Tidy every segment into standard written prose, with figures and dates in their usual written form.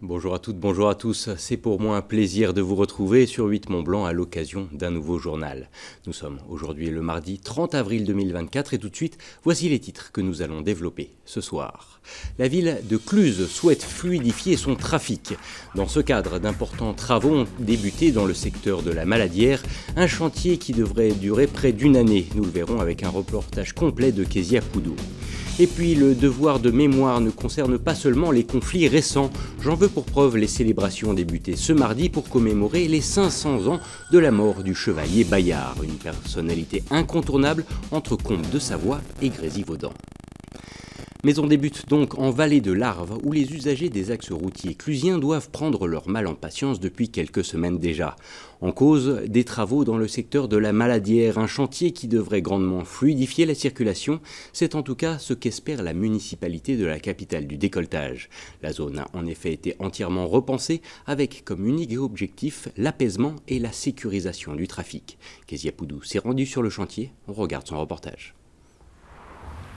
Bonjour à toutes, bonjour à tous. C'est pour moi un plaisir de vous retrouver sur 8 Mont Blanc à l'occasion d'un nouveau journal. Nous sommes aujourd'hui le mardi 30 avril 2024 et tout de suite, voici les titres que nous allons développer ce soir. La ville de Cluses souhaite fluidifier son trafic. Dans ce cadre, d'importants travaux ont débuté dans le secteur de la Maladière, un chantier qui devrait durer près d'une année. Nous le verrons avec un reportage complet de Kezia Poudou. Et puis le devoir de mémoire ne concerne pas seulement les conflits récents. J'en veux pour preuve les célébrations débutées ce mardi pour commémorer les 500 ans de la mort du chevalier Bayard, une personnalité incontournable entre Comte de Savoie et Grésivaudan. Mais on débute donc en vallée de l'Arve, où les usagers des axes routiers clusiens doivent prendre leur mal en patience depuis quelques semaines déjà. En cause, des travaux dans le secteur de la Maladière, un chantier qui devrait grandement fluidifier la circulation. C'est en tout cas ce qu'espère la municipalité de la capitale du décolletage. La zone a en effet été entièrement repensée, avec comme unique objectif l'apaisement et la sécurisation du trafic. Kezia Poudou s'est rendue sur le chantier, on regarde son reportage.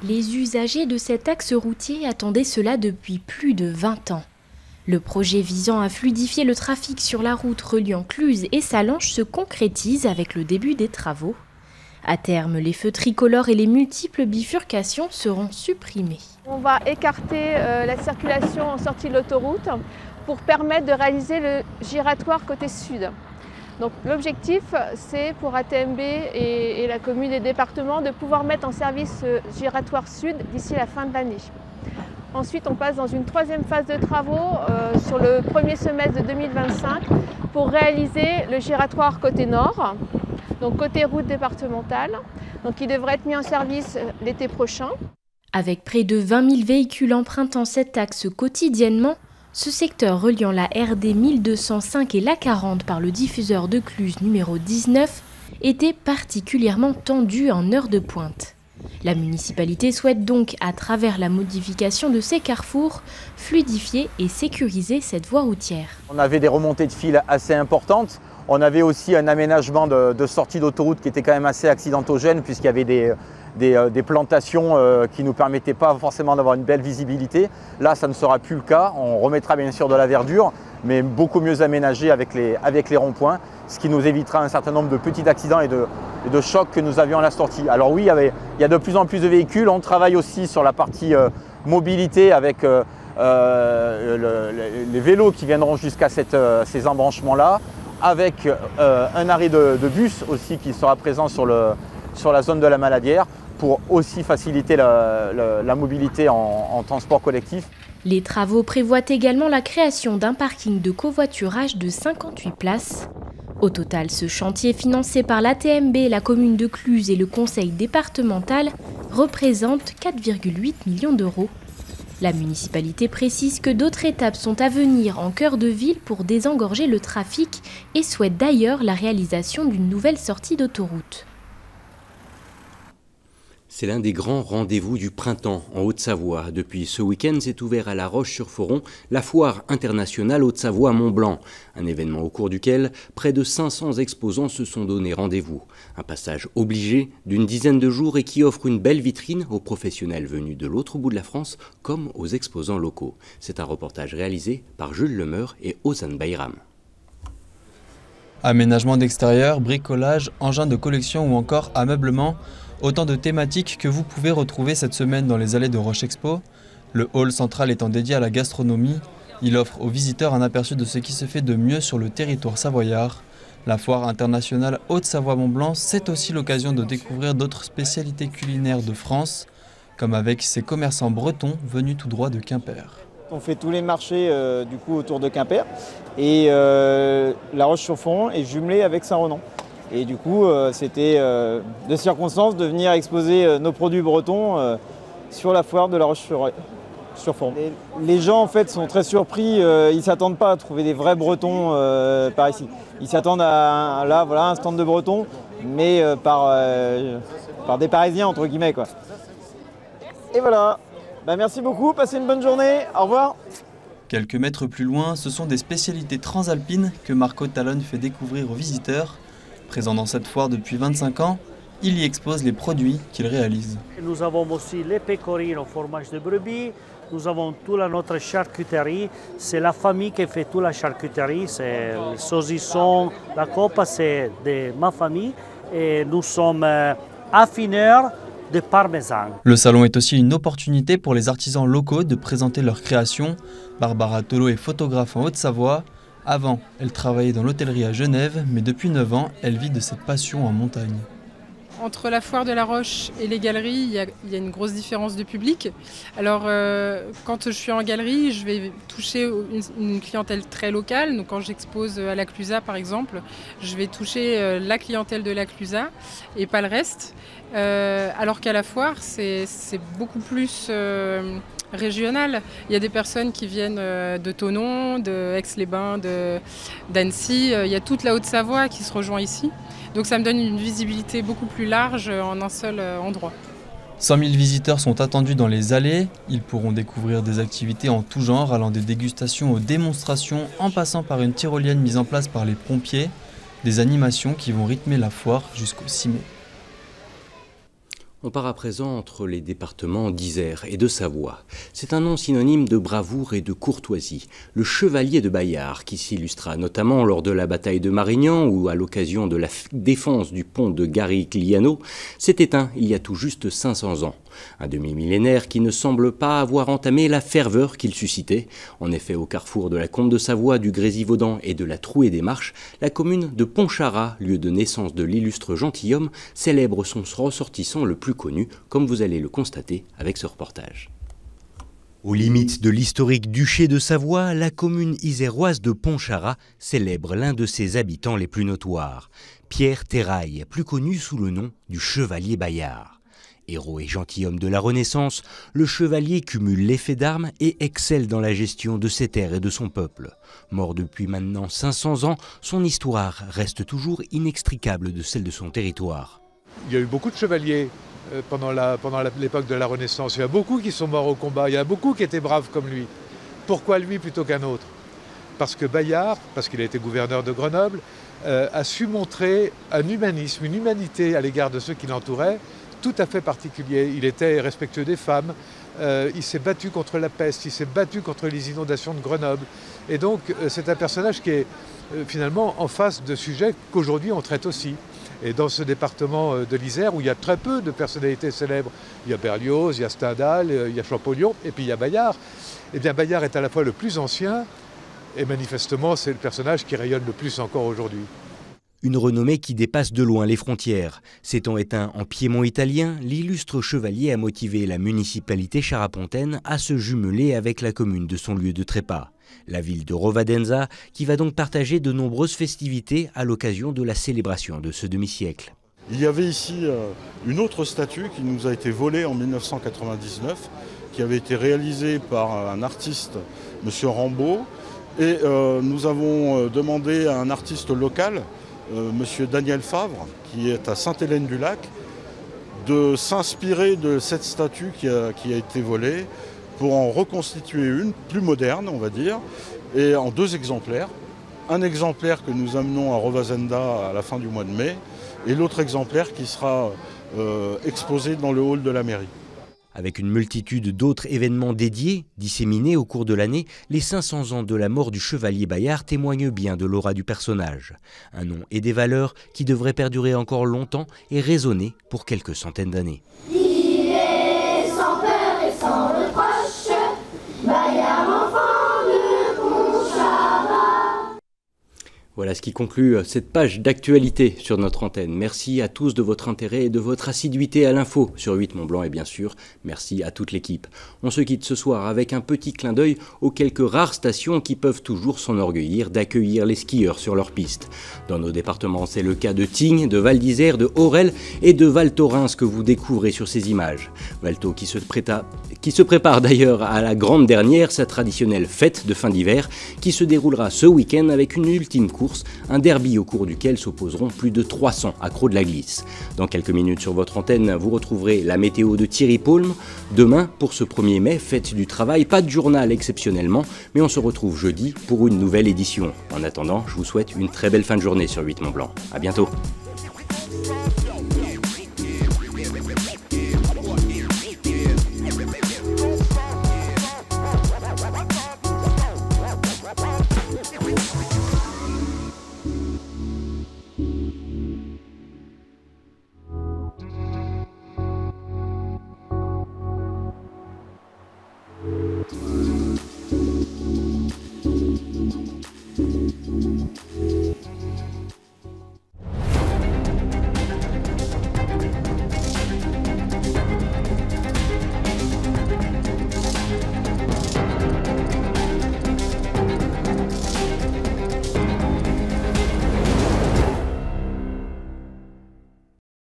Les usagers de cet axe routier attendaient cela depuis plus de 20 ans. Le projet visant à fluidifier le trafic sur la route reliant Cluses et Sallanches se concrétise avec le début des travaux. À terme, les feux tricolores et les multiples bifurcations seront supprimés. On va écarter la circulation en sortie de l'autoroute pour permettre de réaliser le giratoire côté sud. Donc l'objectif, c'est pour ATMB et la commune et le département de pouvoir mettre en service ce giratoire sud d'ici la fin de l'année. Ensuite, on passe dans une troisième phase de travaux sur le premier semestre de 2025 pour réaliser le giratoire côté nord, donc côté route départementale, donc qui devrait être mis en service l'été prochain. Avec près de 20 000 véhicules empruntant cet axe quotidiennement, ce secteur reliant la RD 1205 et l'A40 par le diffuseur de Cluses numéro 19 était particulièrement tendu en heure de pointe. La municipalité souhaite donc, à travers la modification de ces carrefours, fluidifier et sécuriser cette voie routière. On avait des remontées de fil assez importantes. On avait aussi un aménagement de sortie d'autoroute qui était quand même assez accidentogène puisqu'il y avait des plantations qui ne nous permettaient pas forcément d'avoir une belle visibilité. Là, ça ne sera plus le cas. On remettra bien sûr de la verdure, mais beaucoup mieux aménagé avec les ronds-points, ce qui nous évitera un certain nombre de petits accidents et de chocs que nous avions à la sortie. Alors oui, il y a de plus en plus de véhicules. On travaille aussi sur la partie mobilité avec les vélos qui viendront jusqu'à ces embranchements-là, avec un arrêt de bus aussi qui sera présent sur la zone de la Maladière pour aussi faciliter la mobilité en transport collectif. Les travaux prévoient également la création d'un parking de covoiturage de 58 places. Au total, ce chantier financé par l'ATMB, la commune de Cluses et le conseil départemental représente 4,8 millions d'euros. La municipalité précise que d'autres étapes sont à venir en cœur de ville pour désengorger le trafic et souhaite d'ailleurs la réalisation d'une nouvelle sortie d'autoroute. C'est l'un des grands rendez-vous du printemps en Haute-Savoie. Depuis ce week-end, s'est ouvert à La Roche-sur-Foron la foire internationale Haute-Savoie Mont-Blanc, un événement au cours duquel près de 500 exposants se sont donné rendez-vous. Un passage obligé d'une dizaine de jours et qui offre une belle vitrine aux professionnels venus de l'autre bout de la France comme aux exposants locaux. C'est un reportage réalisé par Jules Lemeur et Ozan Bayram. Aménagement d'extérieur, bricolage, engins de collection ou encore ameublement, autant de thématiques que vous pouvez retrouver cette semaine dans les allées de Roche Expo. Le hall central étant dédié à la gastronomie, il offre aux visiteurs un aperçu de ce qui se fait de mieux sur le territoire savoyard. La foire internationale Haute-Savoie-Mont-Blanc, c'est aussi l'occasion de découvrir d'autres spécialités culinaires de France, comme avec ses commerçants bretons venus tout droit de Quimper. On fait tous les marchés du coup autour de Quimper et La Roche-sur-Foron est jumelée avec Saint-Ronan. Et du coup, c'était de circonstance de venir exposer nos produits bretons sur la foire de La Roche-sur-Foron. Les gens en fait sont très surpris, ils ne s'attendent pas à trouver des vrais bretons par ici. Ils s'attendent à un stand de bretons, mais par des Parisiens entre guillemets, quoi. Et voilà. Merci beaucoup, passez une bonne journée, au revoir. Quelques mètres plus loin, ce sont des spécialités transalpines que Marco Talon fait découvrir aux visiteurs. Présent dans cette foire depuis 25 ans, Il y expose les produits qu'il réalise. Nous avons aussi les pécorines au fromage de brebis. Nous avons toute notre charcuterie. C'est la famille qui fait toute la charcuterie. C'est le saucisson, la copa, c'est de ma famille. Et nous sommes affineurs de parmesan. Le salon est aussi une opportunité pour les artisans locaux de présenter leurs créations. Barbara Tolo est photographe en Haute-Savoie. Avant, elle travaillait dans l'hôtellerie à Genève, mais depuis 9 ans, elle vit de cette passion en montagne. Entre la foire de la Roche et les galeries, il y a une grosse différence de public. Alors, quand je suis en galerie, je vais toucher une clientèle très locale. Donc, quand j'expose à la Clusaz, par exemple, je vais toucher la clientèle de la Clusaz et pas le reste. Alors qu'à la foire, c'est beaucoup plus régional. Il y a des personnes qui viennent de Thonon, de Aix-les-Bains, d'Annecy. Il y a toute la Haute-Savoie qui se rejoint ici. Donc ça me donne une visibilité beaucoup plus large en un seul endroit. 100 000 visiteurs sont attendus dans les allées. Ils pourront découvrir des activités en tout genre, allant des dégustations aux démonstrations, en passant par une tyrolienne mise en place par les pompiers. Des animations qui vont rythmer la foire jusqu'au 6 mai. On part à présent entre les départements d'Isère et de Savoie. C'est un nom synonyme de bravoure et de courtoisie. Le chevalier de Bayard, qui s'illustra notamment lors de la bataille de Marignan ou à l'occasion de la défense du pont de Garigliano, s'est éteint il y a tout juste 500 ans. Un demi-millénaire qui ne semble pas avoir entamé la ferveur qu'il suscitait. En effet, au carrefour de la Comte de Savoie, du Grésivaudan et de la Trouée des Marches, la commune de Pontcharrat, lieu de naissance de l'illustre gentilhomme, célèbre son ressortissant le plus connu, comme vous allez le constater avec ce reportage. Aux limites de l'historique duché de Savoie, la commune iséroise de Pontcharrat célèbre l'un de ses habitants les plus notoires, Pierre Terrail, plus connu sous le nom du chevalier Bayard. Héros et gentilhomme de la Renaissance, le chevalier cumule les faits d'armes et excelle dans la gestion de ses terres et de son peuple. Mort depuis maintenant 500 ans, son histoire reste toujours inextricable de celle de son territoire. Il y a eu beaucoup de chevaliers pendant l'époque de la Renaissance. Il y a beaucoup qui sont morts au combat, il y a beaucoup qui étaient braves comme lui. Pourquoi lui plutôt qu'un autre? Parce que Bayard, parce qu'il a été gouverneur de Grenoble, a su montrer un humanisme, une humanité à l'égard de ceux qui l'entouraient, tout à fait particulier. Il était respectueux des femmes, il s'est battu contre la peste, il s'est battu contre les inondations de Grenoble. Et donc c'est un personnage qui est finalement en face de sujets qu'aujourd'hui on traite aussi. Et dans ce département de l'Isère, où il y a très peu de personnalités célèbres, il y a Berlioz, il y a Stendhal, il y a Champollion, et puis il y a Bayard. Eh bien Bayard est à la fois le plus ancien, et manifestement c'est le personnage qui rayonne le plus encore aujourd'hui. Une renommée qui dépasse de loin les frontières. S'étant éteint en Piémont italien, l'illustre chevalier a motivé la municipalité charapontaine à se jumeler avec la commune de son lieu de trépas. La ville de Rovadenza, qui va donc partager de nombreuses festivités à l'occasion de la célébration de ce demi-siècle. Il y avait ici une autre statue qui nous a été volée en 1999, qui avait été réalisée par un artiste, M. Rambaud, et nous avons demandé à un artiste local, M. Daniel Favre, qui est à Sainte-Hélène-du-Lac, de s'inspirer de cette statue qui a été volée pour en reconstituer une plus moderne, on va dire, et en 2 exemplaires. Un exemplaire que nous amenons à Rovazenda à la fin du mois de mai, et l'autre exemplaire qui sera exposé dans le hall de la mairie. Avec une multitude d'autres événements dédiés, disséminés au cours de l'année, les 500 ans de la mort du chevalier Bayard témoignent bien de l'aura du personnage. Un nom et des valeurs qui devraient perdurer encore longtemps et résonner pour quelques centaines d'années. Il est sans peur et sans reproche, Bayard enfant de Pontcharrat. Voilà ce qui conclut cette page d'actualité sur notre antenne. Merci à tous de votre intérêt et de votre assiduité à l'info sur 8 Mont-Blanc et bien sûr, merci à toute l'équipe. On se quitte ce soir avec un petit clin d'œil aux quelques rares stations qui peuvent toujours s'enorgueillir d'accueillir les skieurs sur leur piste. Dans nos départements, c'est le cas de Tignes, de Val d'Isère, de Aurel et de Val Thorens que vous découvrez sur ces images. Valto qui se prépare d'ailleurs à la grande dernière, sa traditionnelle fête de fin d'hiver, qui se déroulera ce week-end avec une ultime course, un derby au cours duquel s'opposeront plus de 300 accros de la glisse. Dans quelques minutes sur votre antenne, vous retrouverez la météo de Thierry Paulme. Demain, pour ce 1er mai, fête du travail, pas de journal exceptionnellement, mais on se retrouve jeudi pour une nouvelle édition. En attendant, je vous souhaite une très belle fin de journée sur 8 Mont-Blanc. À bientôt.